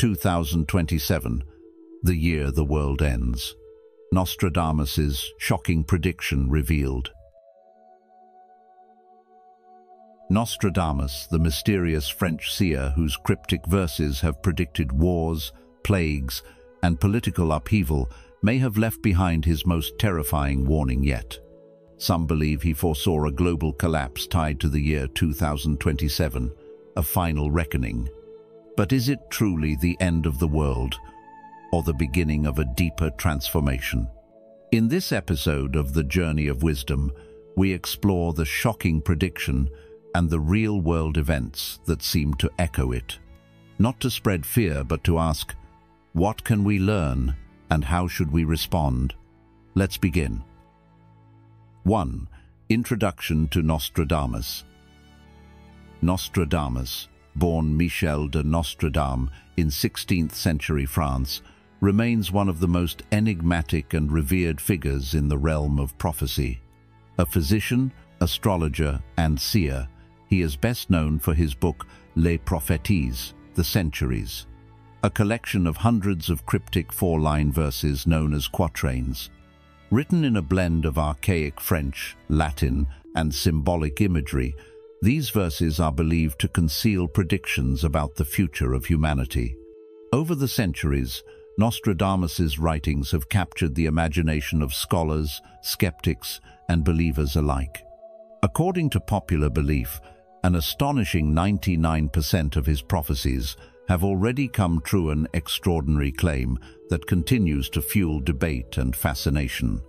2027, the year the world ends. Nostradamus' shocking prediction revealed. Nostradamus, the mysterious French seer whose cryptic verses have predicted wars, plagues, and political upheaval, may have left behind his most terrifying warning yet. Some believe he foresaw a global collapse tied to the year 2027, a final reckoning. But is it truly the end of the world, or the beginning of a deeper transformation? In this episode of The Journey of Wisdom, we explore the shocking prediction and the real-world events that seem to echo it. Not to spread fear, but to ask, what can we learn and how should we respond? Let's begin. 1. Introduction to Nostradamus. Nostradamus, born Michel de Nostradame in 16th century France, remains one of the most enigmatic and revered figures in the realm of prophecy. A physician, astrologer, and seer, he is best known for his book Les Prophéties, The Centuries, a collection of hundreds of cryptic four-line verses known as quatrains. Written in a blend of archaic French, Latin, and symbolic imagery, these verses are believed to conceal predictions about the future of humanity. Over the centuries, Nostradamus' writings have captured the imagination of scholars, skeptics, and believers alike. According to popular belief, an astonishing 99% of his prophecies have already come true, an extraordinary claim that continues to fuel debate and fascination.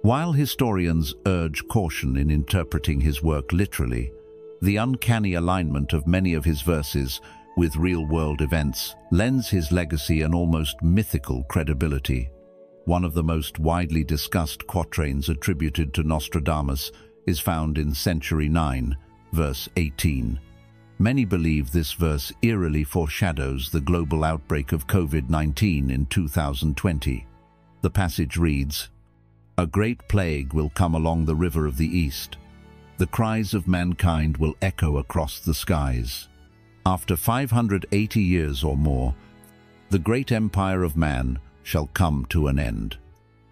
While historians urge caution in interpreting his work literally, the uncanny alignment of many of his verses with real-world events lends his legacy an almost mythical credibility. One of the most widely discussed quatrains attributed to Nostradamus is found in Century 9, verse 18. Many believe this verse eerily foreshadows the global outbreak of COVID-19 in 2020. The passage reads, "A great plague will come along the river of the East. The cries of mankind will echo across the skies. After 580 years or more, the great empire of man shall come to an end."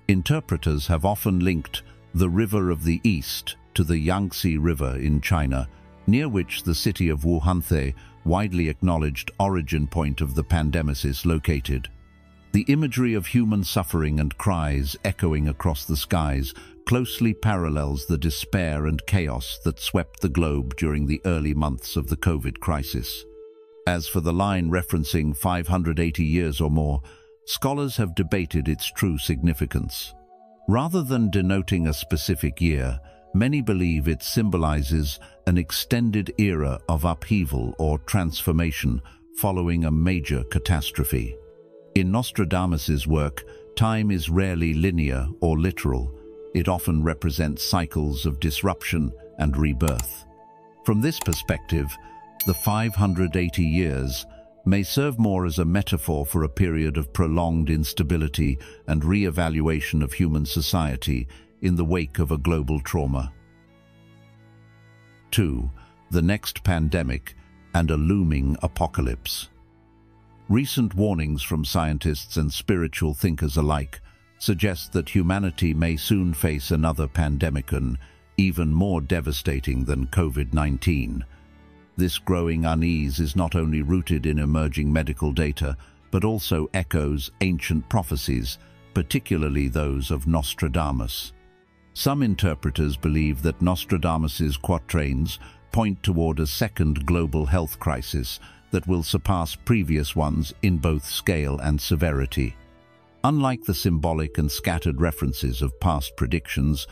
Interpreters have often linked the river of the East to the Yangtze River in China, near which the city of Wuhan, widely acknowledged origin point of the pandemic, is located. The imagery of human suffering and cries echoing across the skies closely parallels the despair and chaos that swept the globe during the early months of the COVID crisis. As for the line referencing 580 years or more, scholars have debated its true significance. Rather than denoting a specific year, many believe it symbolizes an extended era of upheaval or transformation following a major catastrophe. In Nostradamus' work, time is rarely linear or literal. It often represents cycles of disruption and rebirth. From this perspective, the 580 years may serve more as a metaphor for a period of prolonged instability and re-evaluation of human society in the wake of a global trauma. 2. The next pandemic and a looming apocalypse. Recent warnings from scientists and spiritual thinkers alike suggest that humanity may soon face another pandemic, even more devastating than COVID-19. This growing unease is not only rooted in emerging medical data, but also echoes ancient prophecies, particularly those of Nostradamus. Some interpreters believe that Nostradamus' quatrains point toward a second global health crisis that will surpass previous ones in both scale and severity. Unlike the symbolic and scattered references of past predictions,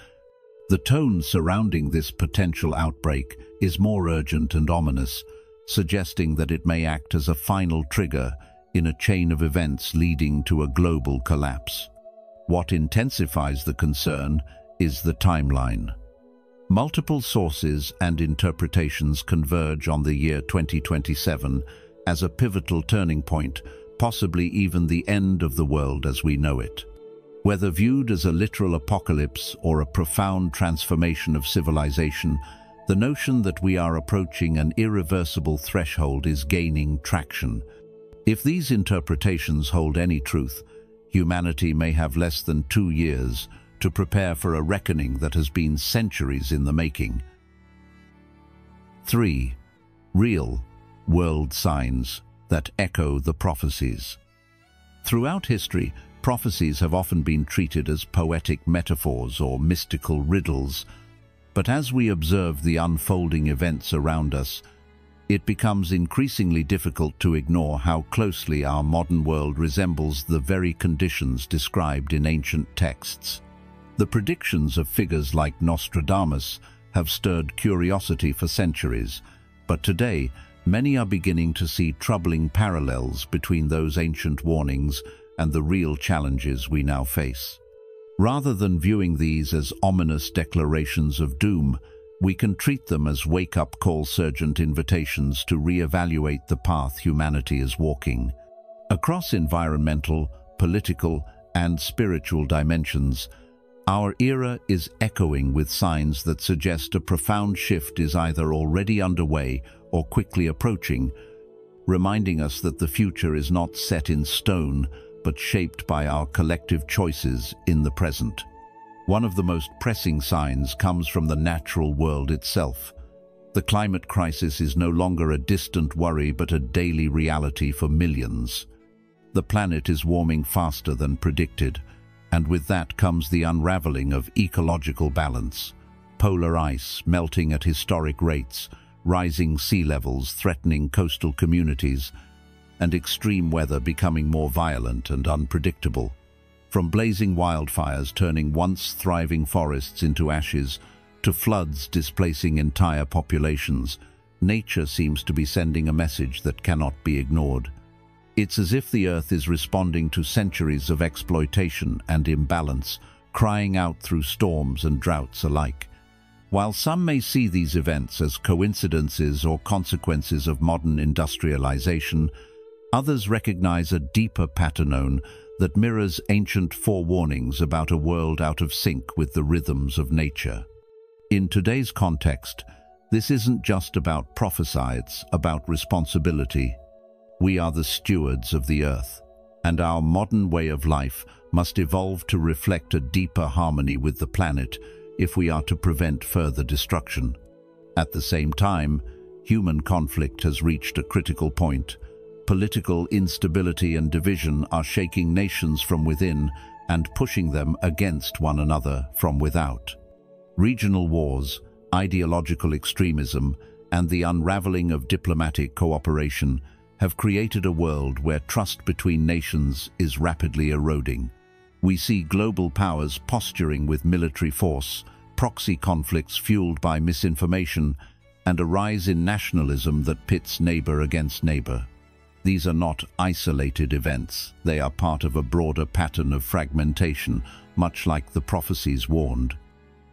the tone surrounding this potential outbreak is more urgent and ominous, suggesting that it may act as a final trigger in a chain of events leading to a global collapse. What intensifies the concern is the timeline. Multiple sources and interpretations converge on the year 2027 as a pivotal turning point, possibly even the end of the world as we know it. Whether viewed as a literal apocalypse or a profound transformation of civilization, the notion that we are approaching an irreversible threshold is gaining traction. If these interpretations hold any truth, humanity may have less than 2 years to prepare for a reckoning that has been centuries in the making. 3. Real world signs that echo the prophecies. Throughout history, prophecies have often been treated as poetic metaphors or mystical riddles, but as we observe the unfolding events around us, it becomes increasingly difficult to ignore how closely our modern world resembles the very conditions described in ancient texts. The predictions of figures like Nostradamus have stirred curiosity for centuries, but today many are beginning to see troubling parallels between those ancient warnings and the real challenges we now face. Rather than viewing these as ominous declarations of doom, we can treat them as wake-up calls, urgent invitations to re-evaluate the path humanity is walking. Across environmental, political, and spiritual dimensions, our era is echoing with signs that suggest a profound shift is either already underway or quickly approaching, reminding us that the future is not set in stone, but shaped by our collective choices in the present. One of the most pressing signs comes from the natural world itself. The climate crisis is no longer a distant worry but a daily reality for millions. The planet is warming faster than predicted, and with that comes the unraveling of ecological balance. Polar ice melting at historic rates, rising sea levels threatening coastal communities, and extreme weather becoming more violent and unpredictable. From blazing wildfires turning once thriving forests into ashes to floods displacing entire populations, nature seems to be sending a message that cannot be ignored. It's as if the Earth is responding to centuries of exploitation and imbalance, crying out through storms and droughts alike. While some may see these events as coincidences or consequences of modern industrialization, others recognize a deeper pattern that mirrors ancient forewarnings about a world out of sync with the rhythms of nature. In today's context, this isn't just about prophecy, it's about responsibility. We are the stewards of the earth, and our modern way of life must evolve to reflect a deeper harmony with the planet if we are to prevent further destruction. At the same time, human conflict has reached a critical point. Political instability and division are shaking nations from within and pushing them against one another from without. Regional wars, ideological extremism, and the unraveling of diplomatic cooperation have created a world where trust between nations is rapidly eroding. We see global powers posturing with military force, proxy conflicts fueled by misinformation, and a rise in nationalism that pits neighbor against neighbor. These are not isolated events. They are part of a broader pattern of fragmentation, much like the prophecies warned.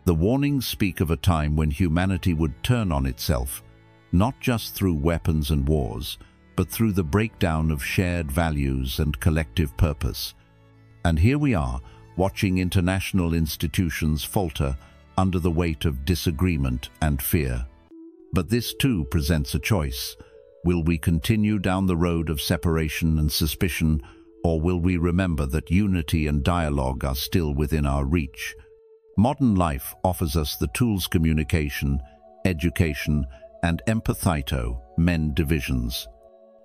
The warnings speak of a time when humanity would turn on itself, not just through weapons and wars, but through the breakdown of shared values and collective purpose. And here we are, watching international institutions falter under the weight of disagreement and fear. But this too presents a choice. Will we continue down the road of separation and suspicion, or will we remember that unity and dialogue are still within our reach? Modern life offers us the tools communication, education, and empathy to mend divisions.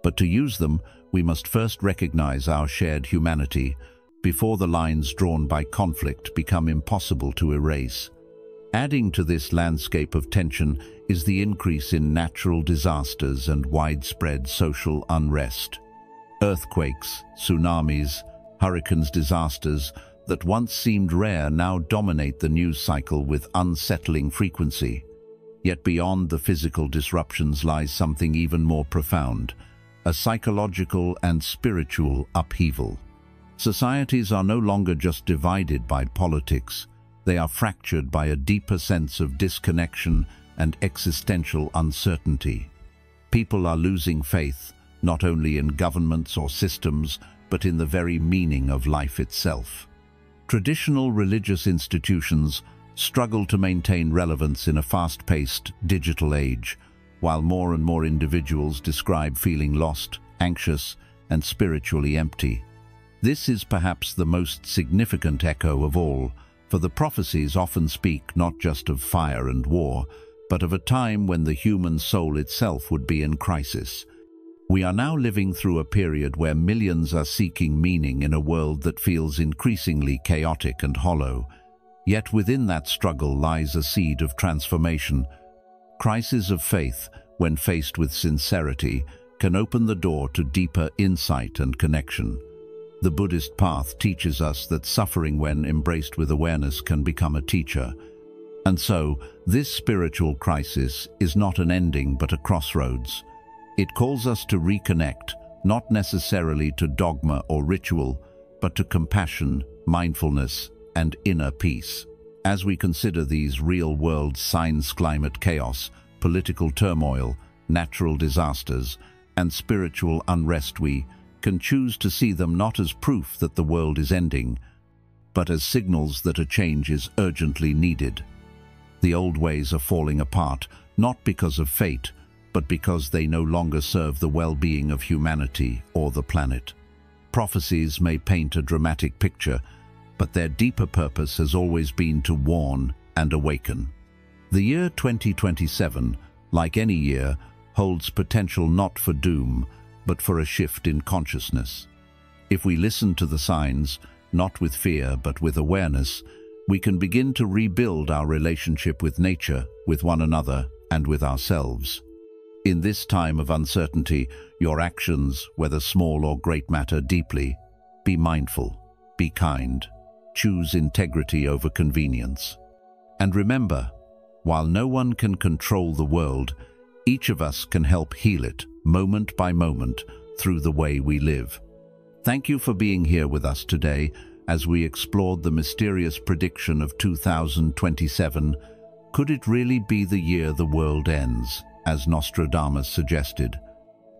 But to use them, we must first recognize our shared humanity before the lines drawn by conflict become impossible to erase. Adding to this landscape of tension is the increase in natural disasters and widespread social unrest. Earthquakes, tsunamis, hurricanes, disasters that once seemed rare now dominate the news cycle with unsettling frequency. Yet beyond the physical disruptions lies something even more profound, a psychological and spiritual upheaval. Societies are no longer just divided by politics. They are fractured by a deeper sense of disconnection and existential uncertainty. People are losing faith, not only in governments or systems, but in the very meaning of life itself. Traditional religious institutions struggle to maintain relevance in a fast-paced digital age, while more and more individuals describe feeling lost, anxious, and spiritually empty. This is perhaps the most significant echo of all, for the prophecies often speak not just of fire and war, but of a time when the human soul itself would be in crisis. We are now living through a period where millions are seeking meaning in a world that feels increasingly chaotic and hollow. Yet within that struggle lies a seed of transformation. Crises of faith, when faced with sincerity, can open the door to deeper insight and connection. The Buddhist path teaches us that suffering, when embraced with awareness, can become a teacher. And so, this spiritual crisis is not an ending but a crossroads. It calls us to reconnect, not necessarily to dogma or ritual, but to compassion, mindfulness, and inner peace. As we consider these real-world signs, climate chaos, political turmoil, natural disasters, and spiritual unrest, we can choose to see them not as proof that the world is ending, but as signals that a change is urgently needed. The old ways are falling apart, not because of fate, but because they no longer serve the well-being of humanity or the planet. Prophecies may paint a dramatic picture, but their deeper purpose has always been to warn and awaken. The year 2027, like any year, holds potential not for doom, but for a shift in consciousness. If we listen to the signs, not with fear but with awareness, we can begin to rebuild our relationship with nature, with one another, and with ourselves. In this time of uncertainty, your actions, whether small or great, matter deeply. Be mindful, be kind, choose integrity over convenience. And remember, while no one can control the world, each of us can help heal it, moment by moment, through the way we live. Thank you for being here with us today as we explored the mysterious prediction of 2027. Could it really be the year the world ends, as Nostradamus suggested?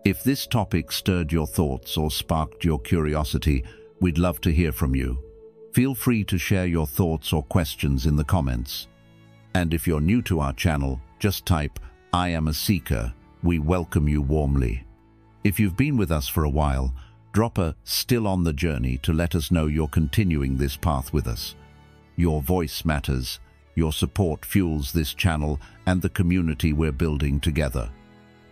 If this topic stirred your thoughts or sparked your curiosity, we'd love to hear from you. Feel free to share your thoughts or questions in the comments. And if you're new to our channel, just type, "I am a seeker." We welcome you warmly. If you've been with us for a while, drop a "still on the journey" to let us know you're continuing this path with us. Your voice matters. Your support fuels this channel and the community we're building together.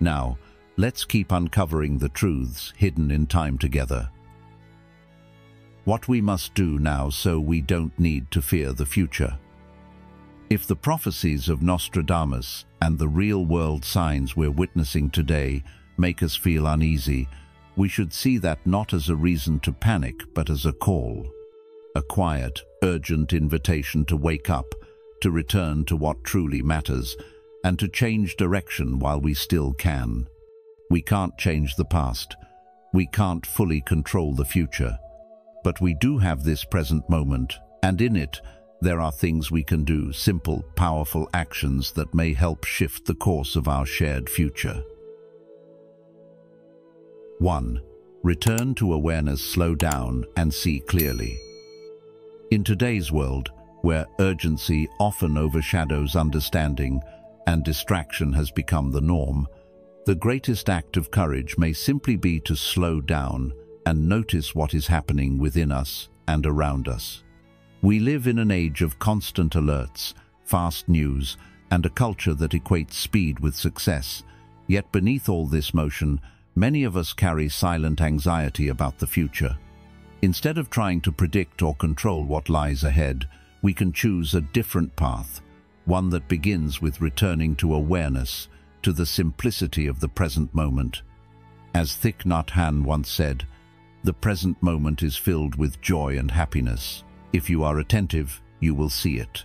Now, let's keep uncovering the truths hidden in time together. What we must do now so we don't need to fear the future. If the prophecies of Nostradamus and the real-world signs we're witnessing today make us feel uneasy, we should see that not as a reason to panic, but as a call. A quiet, urgent invitation to wake up, to return to what truly matters, and to change direction while we still can. We can't change the past. We can't fully control the future. But we do have this present moment, and in it, there are things we can do, simple, powerful actions that may help shift the course of our shared future. 1. Return to awareness, slow down, and see clearly. In today's world, where urgency often overshadows understanding and distraction has become the norm, the greatest act of courage may simply be to slow down and notice what is happening within us and around us. We live in an age of constant alerts, fast news, and a culture that equates speed with success. Yet beneath all this motion, many of us carry silent anxiety about the future. Instead of trying to predict or control what lies ahead, we can choose a different path, one that begins with returning to awareness, to the simplicity of the present moment. As Thich Nhat Hanh once said, "The present moment is filled with joy and happiness. If you are attentive, you will see it."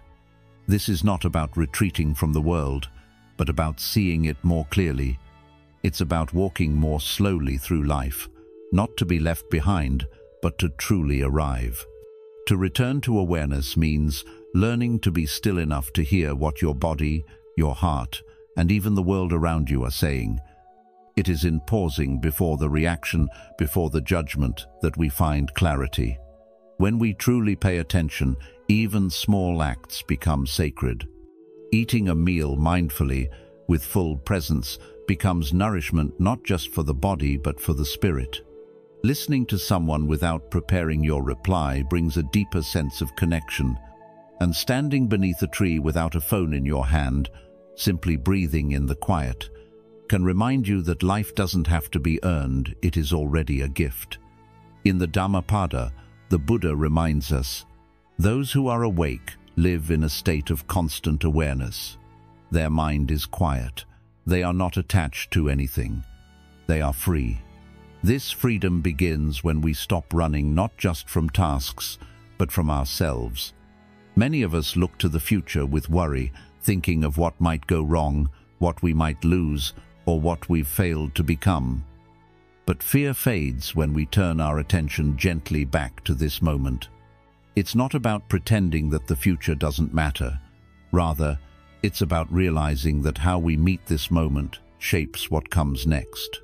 This is not about retreating from the world, but about seeing it more clearly. It's about walking more slowly through life, not to be left behind, but to truly arrive. To return to awareness means learning to be still enough to hear what your body, your heart, and even the world around you are saying. It is in pausing before the reaction, before the judgment, that we find clarity. When we truly pay attention, even small acts become sacred. Eating a meal mindfully, with full presence, becomes nourishment not just for the body but for the spirit. Listening to someone without preparing your reply brings a deeper sense of connection, and standing beneath a tree without a phone in your hand, simply breathing in the quiet, can remind you that life doesn't have to be earned, it is already a gift. In the Dhammapada, the Buddha reminds us, those who are awake live in a state of constant awareness. Their mind is quiet. They are not attached to anything. They are free. This freedom begins when we stop running not just from tasks, but from ourselves. Many of us look to the future with worry, thinking of what might go wrong, what we might lose, or what we've failed to become. But fear fades when we turn our attention gently back to this moment. It's not about pretending that the future doesn't matter. Rather, it's about realizing that how we meet this moment shapes what comes next.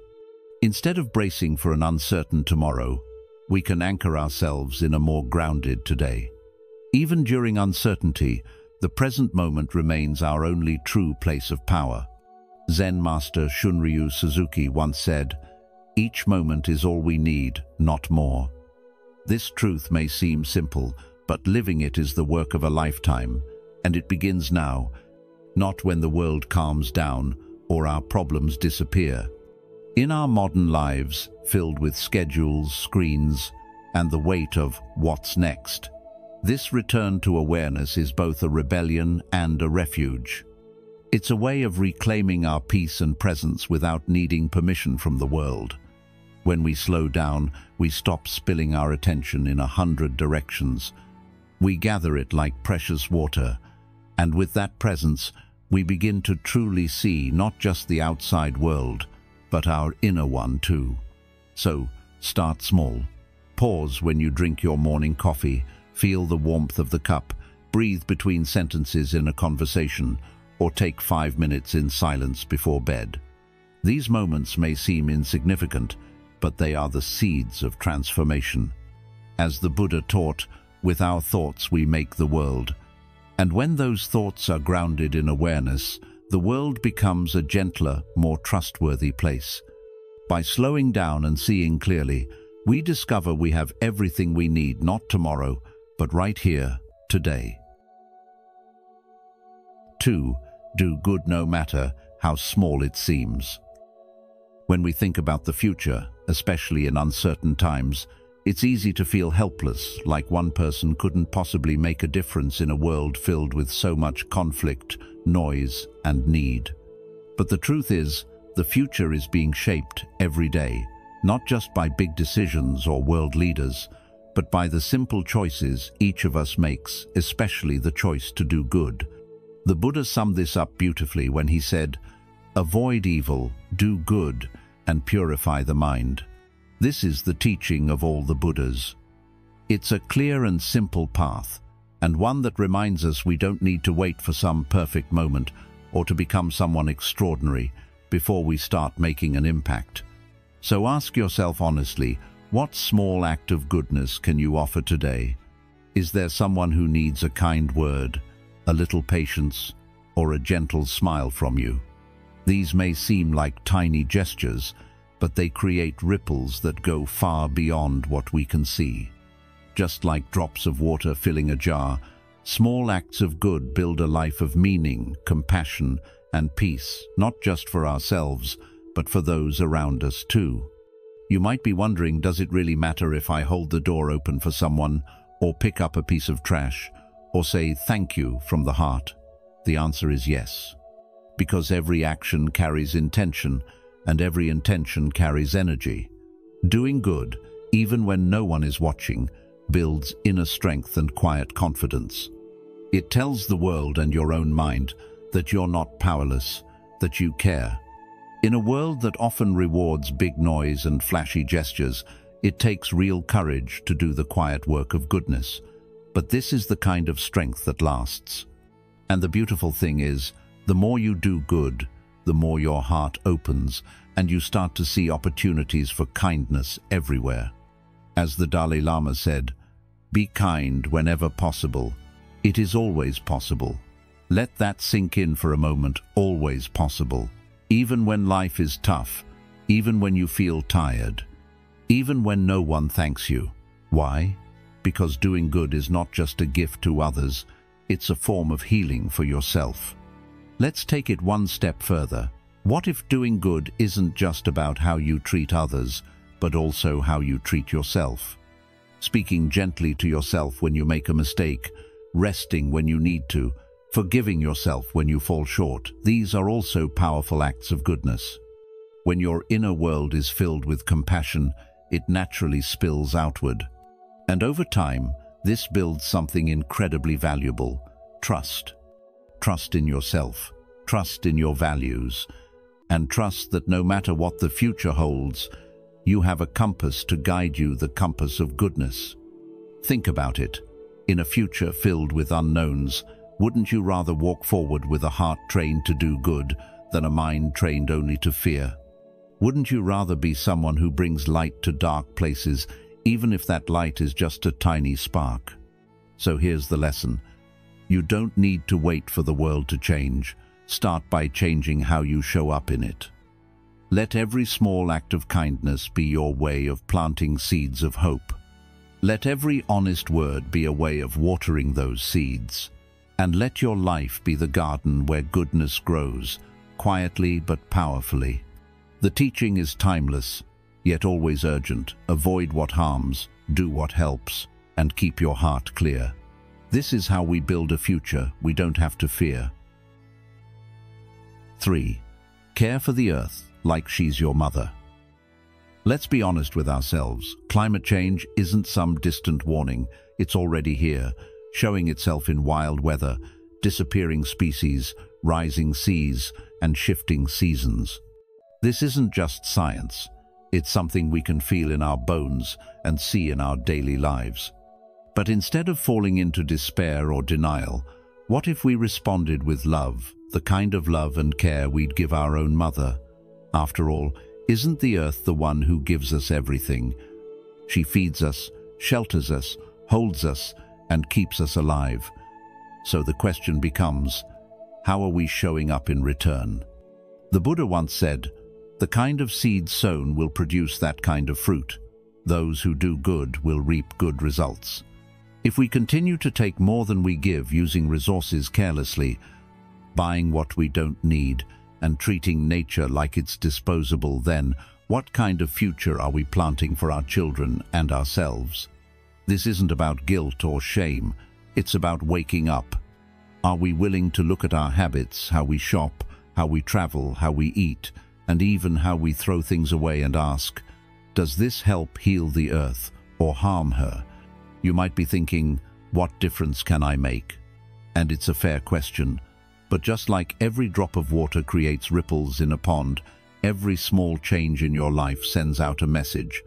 Instead of bracing for an uncertain tomorrow, we can anchor ourselves in a more grounded today. Even during uncertainty, the present moment remains our only true place of power. Zen master Shunryu Suzuki once said, "Each moment is all we need, not more." This truth may seem simple, but living it is the work of a lifetime, and it begins now, not when the world calms down or our problems disappear. In our modern lives, filled with schedules, screens, and the weight of what's next, this return to awareness is both a rebellion and a refuge. It's a way of reclaiming our peace and presence without needing permission from the world. When we slow down, we stop spilling our attention in 100 directions. We gather it like precious water, and with that presence, we begin to truly see not just the outside world, but our inner one too. So, start small. Pause when you drink your morning coffee, feel the warmth of the cup, breathe between sentences in a conversation, or take 5 minutes in silence before bed. These moments may seem insignificant, but they are the seeds of transformation. As the Buddha taught, with our thoughts we make the world. And when those thoughts are grounded in awareness, the world becomes a gentler, more trustworthy place. By slowing down and seeing clearly, we discover we have everything we need, not tomorrow, but right here, today. 2. Do good no matter how small it seems. When we think about the future, especially in uncertain times, it's easy to feel helpless, like one person couldn't possibly make a difference in a world filled with so much conflict, noise, and need. But the truth is, the future is being shaped every day, not just by big decisions or world leaders, but by the simple choices each of us makes, especially the choice to do good. The Buddha summed this up beautifully when he said, "Avoid evil, do good, and purify the mind." This is the teaching of all the Buddhas. It's a clear and simple path, and one that reminds us we don't need to wait for some perfect moment or to become someone extraordinary before we start making an impact. So ask yourself honestly, what small act of goodness can you offer today? Is there someone who needs a kind word, a little patience, or a gentle smile from you? These may seem like tiny gestures, but they create ripples that go far beyond what we can see. Just like drops of water filling a jar, small acts of good build a life of meaning, compassion, and peace, not just for ourselves, but for those around us too. You might be wondering, does it really matter if I hold the door open for someone, or pick up a piece of trash, or say thank you from the heart? The answer is yes. Because every action carries intention, and every intention carries energy. Doing good, even when no one is watching, builds inner strength and quiet confidence. It tells the world and your own mind that you're not powerless, that you care. In a world that often rewards big noise and flashy gestures, it takes real courage to do the quiet work of goodness. But this is the kind of strength that lasts. And the beautiful thing is, the more you do good, the more your heart opens, and you start to see opportunities for kindness everywhere. As the Dalai Lama said, "Be kind whenever possible. It is always possible." Let that sink in for a moment. Always possible. Even when life is tough, even when you feel tired, even when no one thanks you. Why? Because doing good is not just a gift to others, it's a form of healing for yourself. Let's take it one step further. What if doing good isn't just about how you treat others, but also how you treat yourself? Speaking gently to yourself when you make a mistake, resting when you need to, forgiving yourself when you fall short. These are also powerful acts of goodness. When your inner world is filled with compassion, it naturally spills outward. And over time, this builds something incredibly valuable: trust. Trust in yourself, trust in your values, and trust that no matter what the future holds, you have a compass to guide you, the compass of goodness. Think about it. In a future filled with unknowns, wouldn't you rather walk forward with a heart trained to do good than a mind trained only to fear? Wouldn't you rather be someone who brings light to dark places, even if that light is just a tiny spark? So here's the lesson. You don't need to wait for the world to change. Start by changing how you show up in it. Let every small act of kindness be your way of planting seeds of hope. Let every honest word be a way of watering those seeds. And let your life be the garden where goodness grows, quietly but powerfully. The teaching is timeless, yet always urgent. Avoid what harms, do what helps, and keep your heart clear. This is how we build a future we don't have to fear. 3. Care for the earth like she's your mother. Let's be honest with ourselves. Climate change isn't some distant warning. It's already here, showing itself in wild weather, disappearing species, rising seas, and shifting seasons. This isn't just science. It's something we can feel in our bones and see in our daily lives. But instead of falling into despair or denial, what if we responded with love, the kind of love and care we'd give our own mother? After all, isn't the earth the one who gives us everything? She feeds us, shelters us, holds us, and keeps us alive. So the question becomes, how are we showing up in return? The Buddha once said, "The kind of seed sown will produce that kind of fruit. Those who do good will reap good results." If we continue to take more than we give, using resources carelessly, buying what we don't need, and treating nature like it's disposable, then what kind of future are we planting for our children and ourselves? This isn't about guilt or shame. It's about waking up. Are we willing to look at our habits, how we shop, how we travel, how we eat, and even how we throw things away, and ask, does this help heal the earth or harm her? You might be thinking, what difference can I make? And it's a fair question. But just like every drop of water creates ripples in a pond, every small change in your life sends out a message.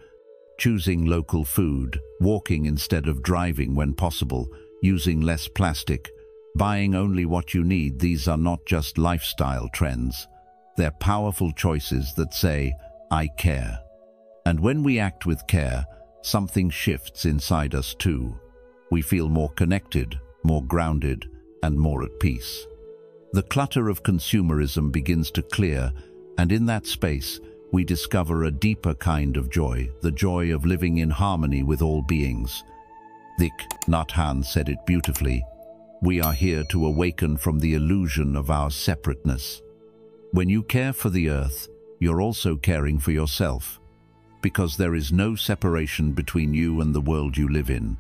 Choosing local food, walking instead of driving when possible, using less plastic, buying only what you need, these are not just lifestyle trends. They're powerful choices that say, I care. And when we act with care, something shifts inside us too. We feel more connected, more grounded, and more at peace. The clutter of consumerism begins to clear, and in that space, we discover a deeper kind of joy, the joy of living in harmony with all beings. Thich Nhat Hanh said it beautifully. We are here to awaken from the illusion of our separateness. When you care for the earth, you're also caring for yourself, because there is no separation between you and the world you live in.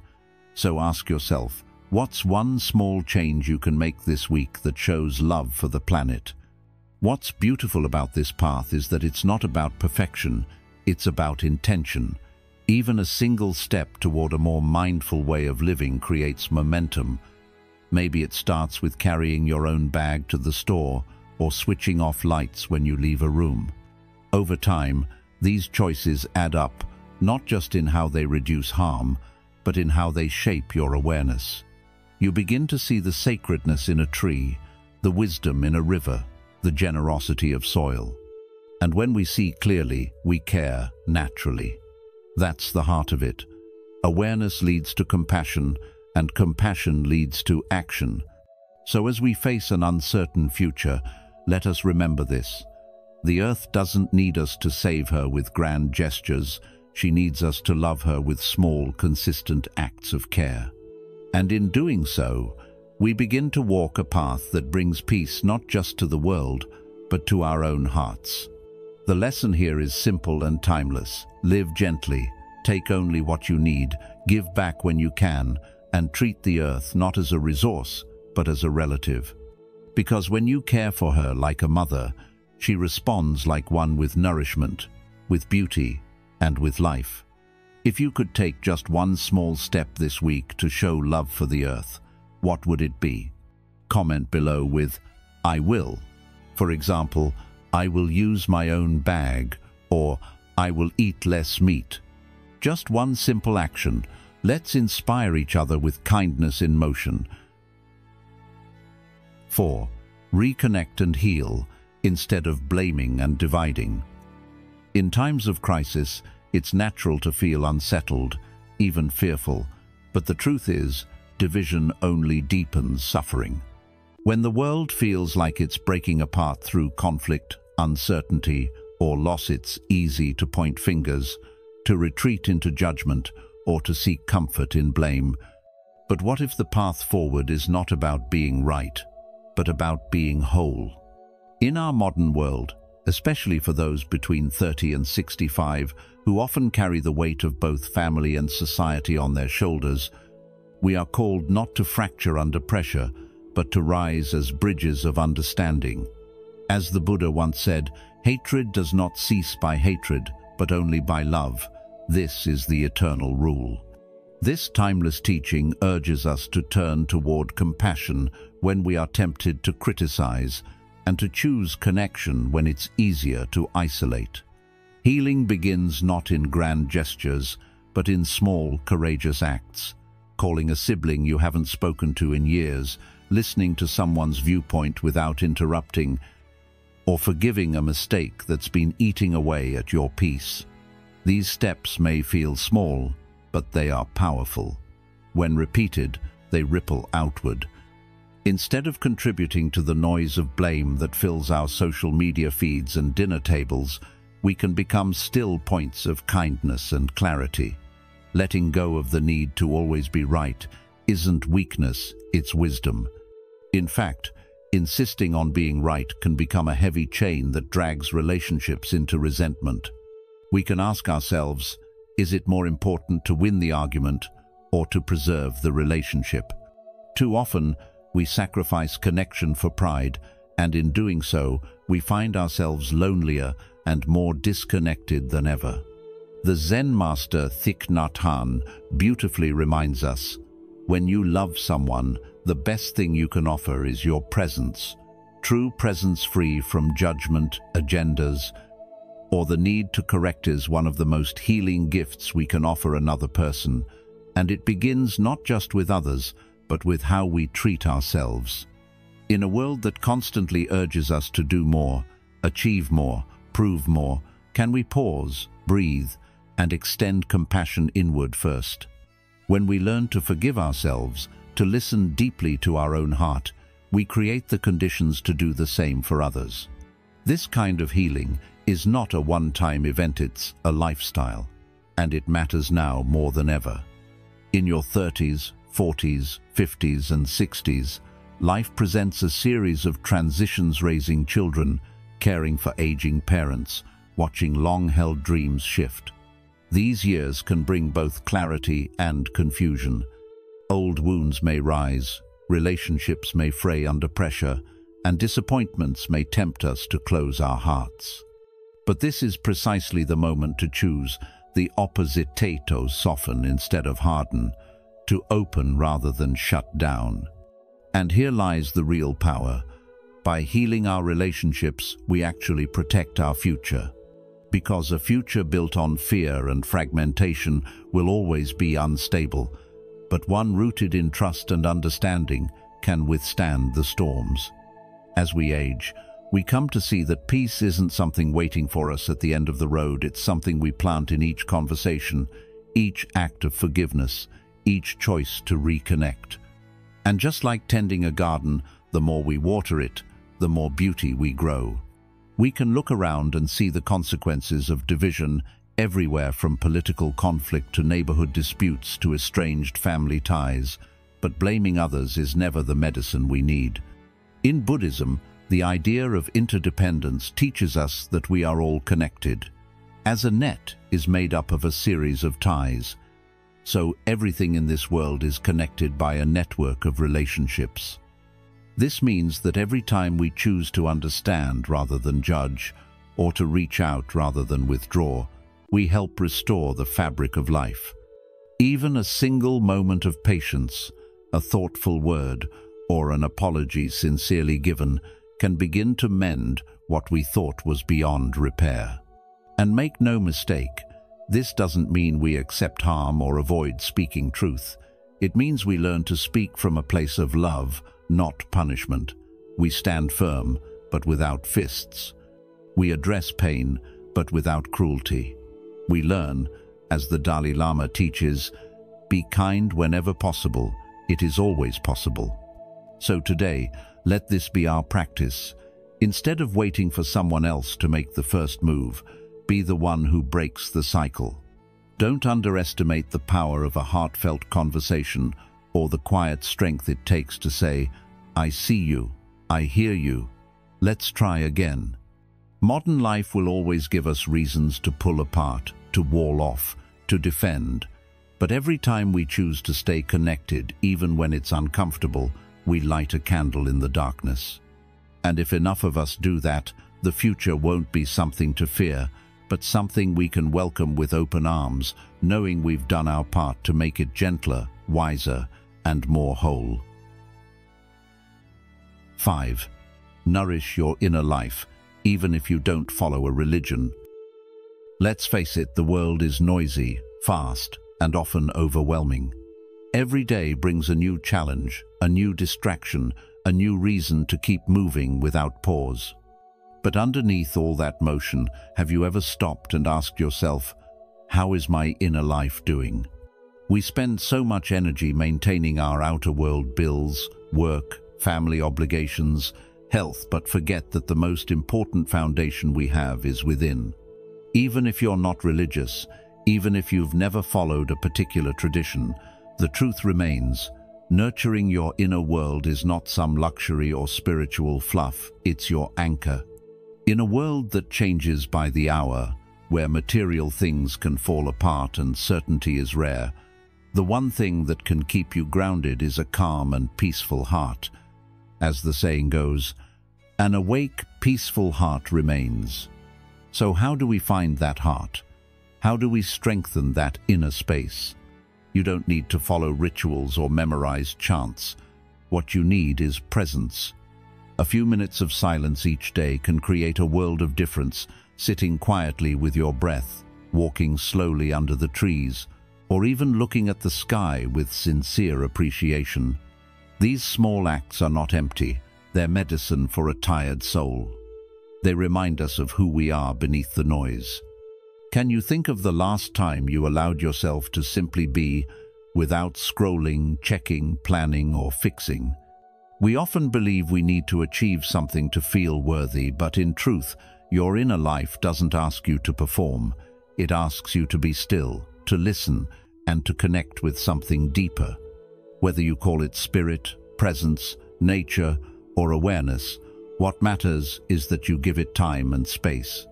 So ask yourself, what's one small change you can make this week that shows love for the planet? What's beautiful about this path is that it's not about perfection, it's about intention. Even a single step toward a more mindful way of living creates momentum. Maybe it starts with carrying your own bag to the store or switching off lights when you leave a room. Over time, these choices add up, not just in how they reduce harm, but in how they shape your awareness. You begin to see the sacredness in a tree, the wisdom in a river, the generosity of soil. And when we see clearly, we care naturally. That's the heart of it. Awareness leads to compassion, and compassion leads to action. So as we face an uncertain future, let us remember this. The earth doesn't need us to save her with grand gestures. She needs us to love her with small, consistent acts of care. And in doing so, we begin to walk a path that brings peace not just to the world, but to our own hearts. The lesson here is simple and timeless. Live gently, take only what you need, give back when you can, and treat the earth not as a resource, but as a relative. Because when you care for her like a mother, she responds like one with nourishment, with beauty, and with life. If you could take just one small step this week to show love for the earth, what would it be? Comment below with, "I will." For example, "I will use my own bag," or "I will eat less meat." Just one simple action. Let's inspire each other with kindness in motion. 4. Reconnect and heal, instead of blaming and dividing. In times of crisis, it's natural to feel unsettled, even fearful, but the truth is, division only deepens suffering. When the world feels like it's breaking apart through conflict, uncertainty, or loss, it's easy to point fingers, to retreat into judgment, or to seek comfort in blame. But what if the path forward is not about being right, but about being whole? In our modern world, especially for those between 30 and 65, who often carry the weight of both family and society on their shoulders, we are called not to fracture under pressure, but to rise as bridges of understanding. As the Buddha once said, hatred does not cease by hatred, but only by love. This is the eternal rule. This timeless teaching urges us to turn toward compassion when we are tempted to criticize, and to choose connection when it's easier to isolate. Healing begins not in grand gestures, but in small, courageous acts. Calling a sibling you haven't spoken to in years, listening to someone's viewpoint without interrupting, or forgiving a mistake that's been eating away at your peace. These steps may feel small, but they are powerful. When repeated, they ripple outward. Instead of contributing to the noise of blame that fills our social media feeds and dinner tables, we can become still points of kindness and clarity. Letting go of the need to always be right isn't weakness, it's wisdom. In fact, insisting on being right can become a heavy chain that drags relationships into resentment. We can ask ourselves, is it more important to win the argument or to preserve the relationship? Too often, we sacrifice connection for pride, and in doing so, we find ourselves lonelier and more disconnected than ever. The Zen master Thich Nhat Hanh beautifully reminds us, when you love someone, the best thing you can offer is your presence. True presence free from judgment, agendas, or the need to correct is one of the most healing gifts we can offer another person, and it begins not just with others, but with how we treat ourselves. In a world that constantly urges us to do more, achieve more, prove more, can we pause, breathe, and extend compassion inward first? When we learn to forgive ourselves, to listen deeply to our own heart, we create the conditions to do the same for others. This kind of healing is not a one-time event, it's a lifestyle, and it matters now more than ever. In your 30s, 40s, 50s, and 60s, life presents a series of transitions: raising children, caring for aging parents, watching long-held dreams shift. These years can bring both clarity and confusion. Old wounds may rise, relationships may fray under pressure, and disappointments may tempt us to close our hearts. But this is precisely the moment to choose the opposite, to soften instead of harden, to open rather than shut down. And here lies the real power. By healing our relationships, we actually protect our future. Because a future built on fear and fragmentation will always be unstable, but one rooted in trust and understanding can withstand the storms. As we age, we come to see that peace isn't something waiting for us at the end of the road. It's something we plant in each conversation, each act of forgiveness, each choice to reconnect. And just like tending a garden, the more we water it, the more beauty we grow. We can look around and see the consequences of division everywhere from political conflict to neighborhood disputes to estranged family ties, but blaming others is never the medicine we need. In Buddhism, the idea of interdependence teaches us that we are all connected. As a net is made up of a series of ties, so everything in this world is connected by a network of relationships. This means that every time we choose to understand rather than judge, or to reach out rather than withdraw, we help restore the fabric of life. Even a single moment of patience, a thoughtful word, or an apology sincerely given can begin to mend what we thought was beyond repair. And make no mistake, this doesn't mean we accept harm or avoid speaking truth. It means we learn to speak from a place of love, not punishment. We stand firm, but without fists. We address pain, but without cruelty. We learn, as the Dalai Lama teaches, be kind whenever possible. It is always possible. So today, let this be our practice. Instead of waiting for someone else to make the first move, be the one who breaks the cycle. Don't underestimate the power of a heartfelt conversation or the quiet strength it takes to say, "I see you, I hear you, let's try again." Modern life will always give us reasons to pull apart, to wall off, to defend. But every time we choose to stay connected, even when it's uncomfortable, we light a candle in the darkness. And if enough of us do that, the future won't be something to fear, but something we can welcome with open arms, knowing we've done our part to make it gentler, wiser, and more whole. 5. Nourish your inner life, even if you don't follow a religion. Let's face it, the world is noisy, fast, and often overwhelming. Every day brings a new challenge, a new distraction, a new reason to keep moving without pause. But underneath all that motion, have you ever stopped and asked yourself, how is my inner life doing? We spend so much energy maintaining our outer world bills, work, family obligations, health, but forget that the most important foundation we have is within. Even if you're not religious, even if you've never followed a particular tradition, the truth remains, nurturing your inner world is not some luxury or spiritual fluff, it's your anchor. In a world that changes by the hour, where material things can fall apart and certainty is rare, the one thing that can keep you grounded is a calm and peaceful heart. As the saying goes, an awake, peaceful heart remains. So how do we find that heart? How do we strengthen that inner space? You don't need to follow rituals or memorize chants. What you need is presence. A few minutes of silence each day can create a world of difference, sitting quietly with your breath, walking slowly under the trees, or even looking at the sky with sincere appreciation. These small acts are not empty, they're medicine for a tired soul. They remind us of who we are beneath the noise. Can you think of the last time you allowed yourself to simply be, without scrolling, checking, planning, or fixing? We often believe we need to achieve something to feel worthy, but in truth, your inner life doesn't ask you to perform. It asks you to be still, to listen, and to connect with something deeper. Whether you call it spirit, presence, nature, or awareness, what matters is that you give it time and space.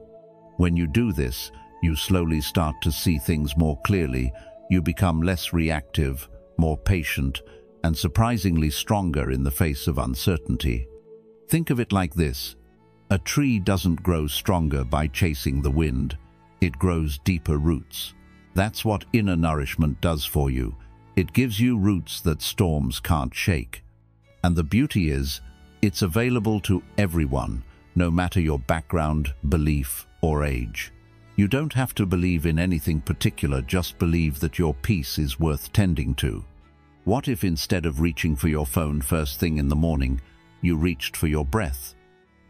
When you do this, you slowly start to see things more clearly. You become less reactive, more patient, and surprisingly stronger in the face of uncertainty. Think of it like this. A tree doesn't grow stronger by chasing the wind. It grows deeper roots. That's what inner nourishment does for you. It gives you roots that storms can't shake. And the beauty is, it's available to everyone, no matter your background, belief, or age. You don't have to believe in anything particular, just believe that your peace is worth tending to. What if instead of reaching for your phone first thing in the morning, you reached for your breath?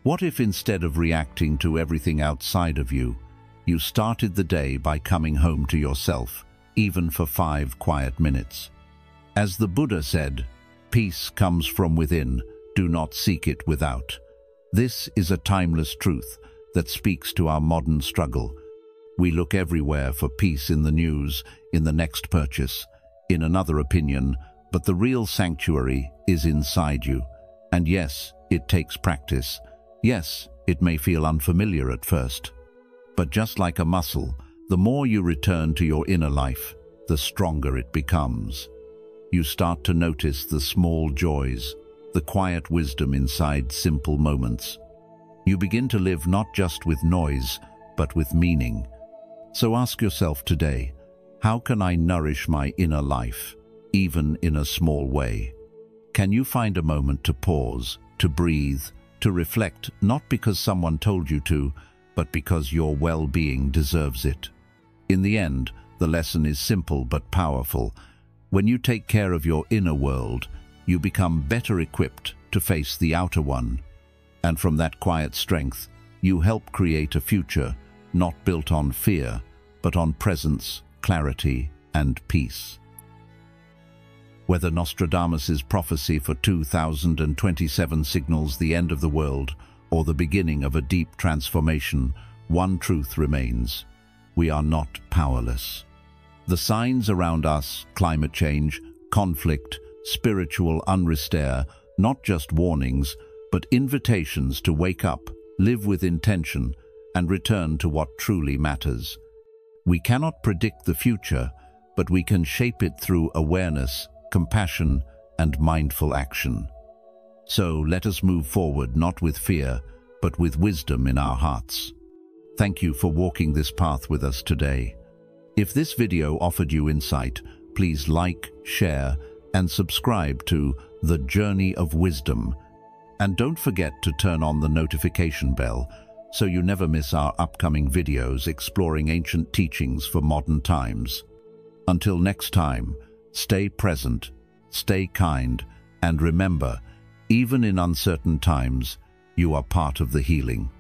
What if instead of reacting to everything outside of you, you started the day by coming home to yourself, even for 5 quiet minutes? As the Buddha said, peace comes from within, do not seek it without. This is a timeless truth that speaks to our modern struggle. We look everywhere for peace in the news, in the next purchase, in another opinion, but the real sanctuary is inside you. And yes, it takes practice. Yes, it may feel unfamiliar at first. But just like a muscle, the more you return to your inner life, the stronger it becomes. You start to notice the small joys, the quiet wisdom inside simple moments. You begin to live not just with noise, but with meaning. So ask yourself today, how can I nourish my inner life, even in a small way? Can you find a moment to pause, to breathe, to reflect, not because someone told you to, but because your well-being deserves it? In the end, the lesson is simple but powerful. When you take care of your inner world, you become better equipped to face the outer one. And from that quiet strength, you help create a future not built on fear, but on presence, clarity, and peace. Whether Nostradamus' prophecy for 2027 signals the end of the world or the beginning of a deep transformation, one truth remains: we are not powerless. The signs around us, climate change, conflict, spiritual unrest, are not just warnings, but invitations to wake up, live with intention, and return to what truly matters. We cannot predict the future, but we can shape it through awareness, compassion, and mindful action. So let us move forward not with fear, but with wisdom in our hearts. Thank you for walking this path with us today. If this video offered you insight, please like, share, and subscribe to The Journey of Wisdom. And don't forget to turn on the notification bell so you never miss our upcoming videos exploring ancient teachings for modern times. Until next time, stay present, stay kind, and remember, even in uncertain times, you are part of the healing.